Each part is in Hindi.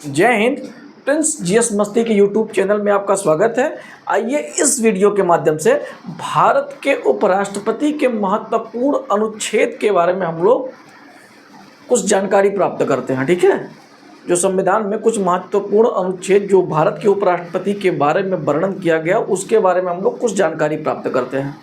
जय हिंद। प्रिंस जीएस मस्ती के यूट्यूब चैनल में आपका स्वागत है। आइए इस वीडियो के माध्यम से भारत के उपराष्ट्रपति के महत्वपूर्ण अनुच्छेद के बारे में हम लोग कुछ जानकारी प्राप्त करते हैं। ठीक है, जो संविधान में कुछ महत्वपूर्ण अनुच्छेद जो भारत के उपराष्ट्रपति के बारे में वर्णन किया गया उसके बारे में हम लोग कुछ जानकारी प्राप्त करते हैं।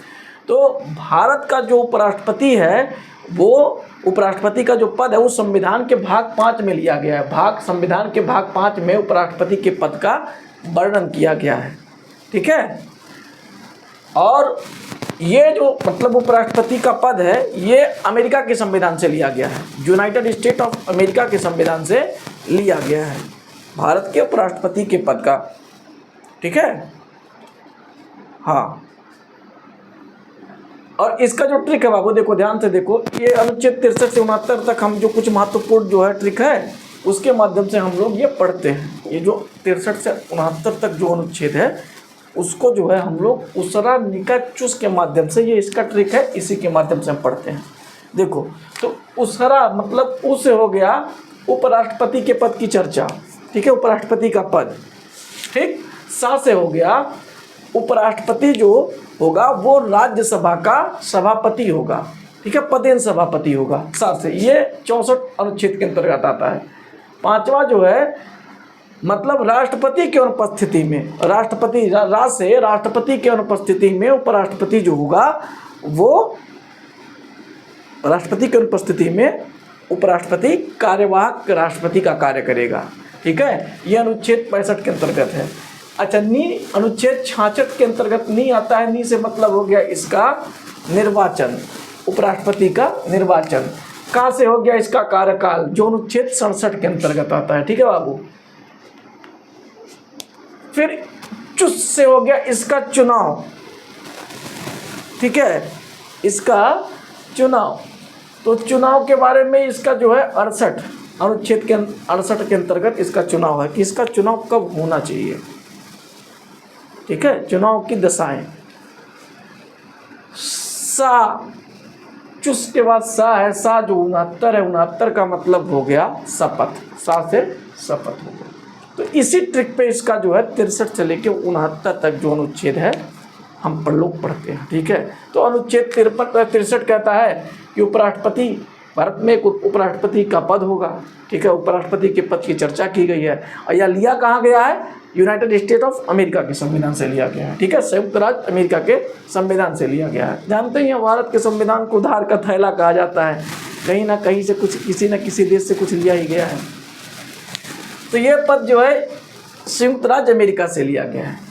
तो भारत का जो उपराष्ट्रपति है वो उपराष्ट्रपति का जो पद है वो संविधान के भाग 5 में लिया गया है। संविधान के भाग 5 में उपराष्ट्रपति के पद का वर्णन किया गया है। ठीक है, और ये जो मतलब उपराष्ट्रपति का पद है ये अमेरिका के संविधान से लिया गया है, यूनाइटेड स्टेट ऑफ अमेरिका के संविधान से लिया गया है भारत के उपराष्ट्रपति के पद का। ठीक है, हाँ, और इसका जो ट्रिक है बाबू देखो, ध्यान से देखो, ये अनुच्छेद 63 से 69 तक हम जो कुछ महत्वपूर्ण जो है ट्रिक है उसके माध्यम से हम लोग ये पढ़ते हैं। ये जो 63 से 69 तक जो अनुच्छेद है उसको जो है हम लोग उसरा निकाय चुस के माध्यम से, ये इसका ट्रिक है, इसी के माध्यम से हम पढ़ते हैं। देखो, तो उसरा मतलब उस हो गया उपराष्ट्रपति के पद की चर्चा। ठीक है, उपराष्ट्रपति का पद। ठीक, सा से हो गया उपराष्ट्रपति जो होगा वो राज्यसभा का सभापति होगा। ठीक है, पदेन सभापति होगा सा से। ये 64 अनुच्छेद के अंतर्गत आता है। पांचवा जो है मतलब राष्ट्रपति की अनुपस्थिति में, राष्ट्रपति की अनुपस्थिति में उपराष्ट्रपति जो होगा वो राष्ट्रपति की अनुपस्थिति में उपराष्ट्रपति कार्यवाहक राष्ट्रपति का कार्य करेगा। ठीक है, ये अनुच्छेद 65 के अंतर्गत है। अच्छा, नी अनुच्छेद 66 के अंतर्गत नी आता है। नी से मतलब हो गया इसका निर्वाचन, उपराष्ट्रपति का निर्वाचन। का से हो गया इसका कार्यकाल जो अनुच्छेद 67 के अंतर्गत आता है। ठीक है बाबू, फिर चुस से हो गया इसका चुनाव। ठीक है, इसका चुनाव, तो चुनाव के बारे में इसका जो है 68 अनुच्छेद के 68 के अंतर्गत इसका चुनाव है कि इसका चुनाव कब होना चाहिए। ठीक है, चुनाव की दशाएं। सा, चुस के बाद सा है, सा जो 69 है, 69 का मतलब हो गया शपथ, सा से शपथ हो गया। तो इसी ट्रिक पे इसका जो है 63 से लेके 69 तक जो अनुच्छेद है हम लोग पढ़ते हैं। ठीक है, तो अनुच्छेद 63 कहता है कि उपराष्ट्रपति, भारत में एक उपराष्ट्रपति का पद होगा। ठीक है, उपराष्ट्रपति के पद की चर्चा की गई है और यह लिया कहाँ गया है, यूनाइटेड स्टेट ऑफ अमेरिका के संविधान से लिया गया है। ठीक है, संयुक्त राज्य अमेरिका के संविधान से लिया गया है। जानते ही हैं भारत के संविधान को उधार का थैला कहा जाता है, कहीं ना कहीं से कुछ, किसी न किसी देश से कुछ लिया ही गया है। तो ये पद जो है संयुक्त राज्य अमेरिका से लिया गया है।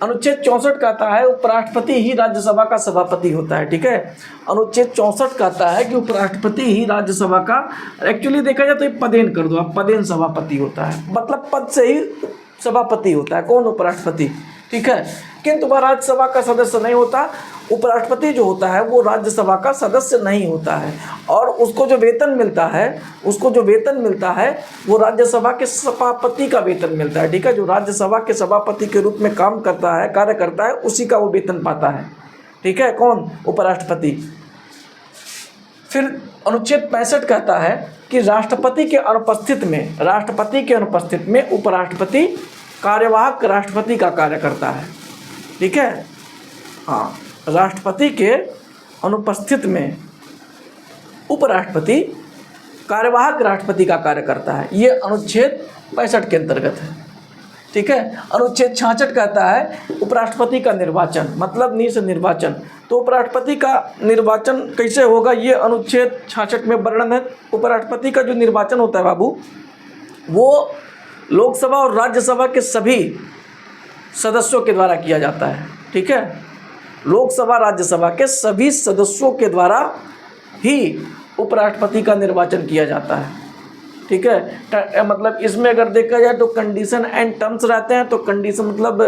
अनुच्छेद 64 कहता है उपराष्ट्रपति ही राज्यसभा का सभापति होता है। ठीक है, अनुच्छेद 64 कहता है कि उपराष्ट्रपति ही राज्यसभा का, एक्चुअली देखा जाए तो ये पदेन कर दो आप, पदेन सभापति होता है, मतलब पद से ही सभापति होता है कौन, उपराष्ट्रपति। ठीक है, किंतु वह राज्यसभा का सदस्य नहीं होता। उपराष्ट्रपति जो होता है वो राज्यसभा का सदस्य नहीं होता है और उसको जो वेतन मिलता है वो राज्यसभा के सभापति का वेतन मिलता है। ठीक है, जो राज्यसभा के सभापति के रूप में कार्य करता है उसी का वो वेतन पाता है। ठीक है, कौन, उपराष्ट्रपति। फिर अनुच्छेद 65 कहता है कि राष्ट्रपति के अनुपस्थित में उपराष्ट्रपति कार्यवाहक राष्ट्रपति का कार्य करता है। ठीक है, हाँ, राष्ट्रपति के अनुपस्थित में उपराष्ट्रपति कार्यवाहक राष्ट्रपति का कार्य करता है। ये अनुच्छेद 65 के अंतर्गत है। ठीक है, अनुच्छेद 66 कहता है उपराष्ट्रपति का निर्वाचन, मतलब नी से निर्वाचन। तो उपराष्ट्रपति का निर्वाचन कैसे होगा, ये अनुच्छेद 66 में वर्णन है। उपराष्ट्रपति का जो निर्वाचन होता है बाबू वो लोकसभा और राज्यसभा के सभी सदस्यों के द्वारा किया जाता है। ठीक है, लोकसभा राज्यसभा के सभी सदस्यों के द्वारा ही उपराष्ट्रपति का निर्वाचन किया जाता है। ठीक है, मतलब इसमें अगर देखा जाए तो कंडीशन एंड टर्म्स रहते हैं। तो कंडीशन मतलब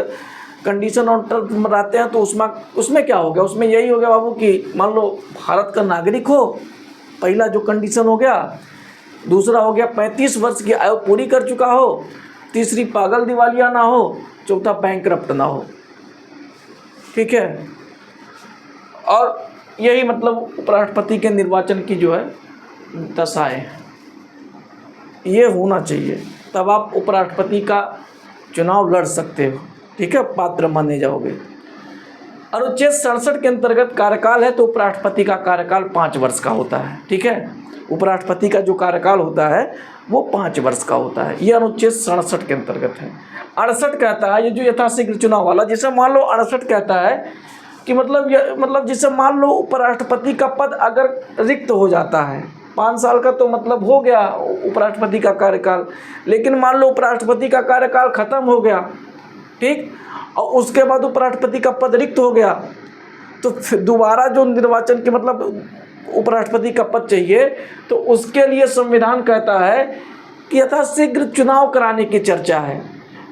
कंडीशन और टर्म रहते हैं, तो उसमें क्या हो गया, उसमें यही हो गया बाबू कि मान लो भारत का नागरिक हो, पहला जो कंडीशन हो गया। दूसरा हो गया 35 वर्ष की आयु पूरी कर चुका हो। तीसरी पागल दिवालिया ना हो। चौथा बैंकरप्ट ना हो। ठीक है, और यही मतलब उपराष्ट्रपति के निर्वाचन की जो है दशाएं ये होना चाहिए। तब आप उपराष्ट्रपति का चुनाव लड़ सकते हो, ठीक है, पात्र माने जाओगे। अनुच्छेद 67 के अंतर्गत कार्यकाल है तो उपराष्ट्रपति का कार्यकाल 5 वर्ष का होता है, ठीक है। उपराष्ट्रपति का जो कार्यकाल होता है वो 5 वर्ष का होता है। ये अनुच्छेद 67 के अंतर्गत है। 68 कहता है, ये जो यथाशीघ्र चुनाव वाला, जैसे मान लो 68 कहता है कि मतलब जैसे मान लो उपराष्ट्रपति का पद अगर रिक्त हो जाता है, 5 साल का तो मतलब हो गया उपराष्ट्रपति का कार्यकाल, लेकिन मान लो उपराष्ट्रपति का कार्यकाल खत्म हो गया, ठीक, और उसके बाद उपराष्ट्रपति का पद रिक्त हो गया, तो फिर दोबारा जो निर्वाचन के मतलब उपराष्ट्रपति का पद चाहिए, तो उसके लिए संविधान कहता है कि यथाशीघ्र चुनाव कराने की चर्चा है,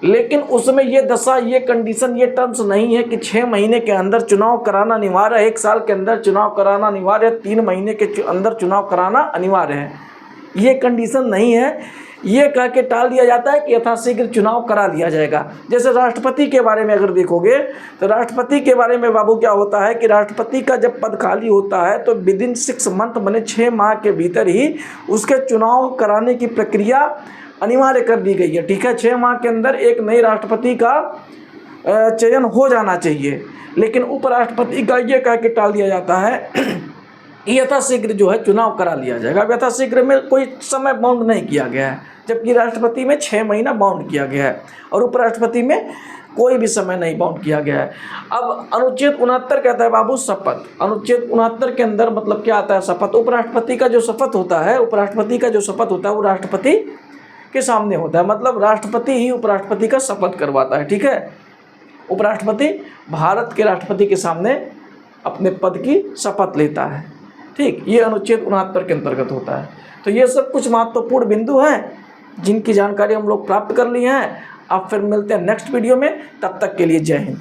लेकिन उसमें ये दशा, ये कंडीशन, ये टर्म्स नहीं है कि 6 महीने के अंदर चुनाव कराना अनिवार्य है, 1 साल के अंदर चुनाव कराना अनिवार्य है, 3 महीने के अंदर चुनाव कराना अनिवार्य है। ये कंडीशन नहीं है। ये कह के टाल दिया जाता है कि यथाशीघ्र चुनाव करा लिया जाएगा। जैसे राष्ट्रपति के बारे में अगर देखोगे तो राष्ट्रपति के बारे में बाबू क्या होता है कि राष्ट्रपति का जब पद खाली होता है तो विदिन 6 मंथ माने 6 माह के भीतर ही उसके चुनाव कराने की प्रक्रिया अनिवार्य कर दी गई है, ठीक है। 6 माह के अंदर एक नए राष्ट्रपति का चयन हो जाना चाहिए, लेकिन उपराष्ट्रपति का ये कह के टाल दिया जाता है यथाशीघ्र जो है चुनाव करा लिया जाएगा। यथाशीघ्र में कोई समय बाउंड नहीं किया गया है, जबकि राष्ट्रपति में 6 महीना बाउंड किया गया है और उपराष्ट्रपति में कोई भी समय नहीं बाउंड किया गया है। अब अनुच्छेद 69 कहता है बाबू शपथ। अनुच्छेद 69 के अंदर मतलब क्या आता है? शपथ। उपराष्ट्रपति का जो शपथ होता है, उपराष्ट्रपति का जो शपथ होता है वो राष्ट्रपति के सामने होता है, मतलब राष्ट्रपति ही उपराष्ट्रपति का शपथ करवाता है, ठीक है। उपराष्ट्रपति भारत के राष्ट्रपति के सामने अपने पद की शपथ लेता है, ठीक। ये अनुच्छेद 69 के अंतर्गत होता है। तो ये सब कुछ महत्वपूर्ण बिंदु हैं जिनकी जानकारी हम लोग प्राप्त कर ली हैं। अब फिर मिलते हैं नेक्स्ट वीडियो में, तब तक के लिए जय हिंद।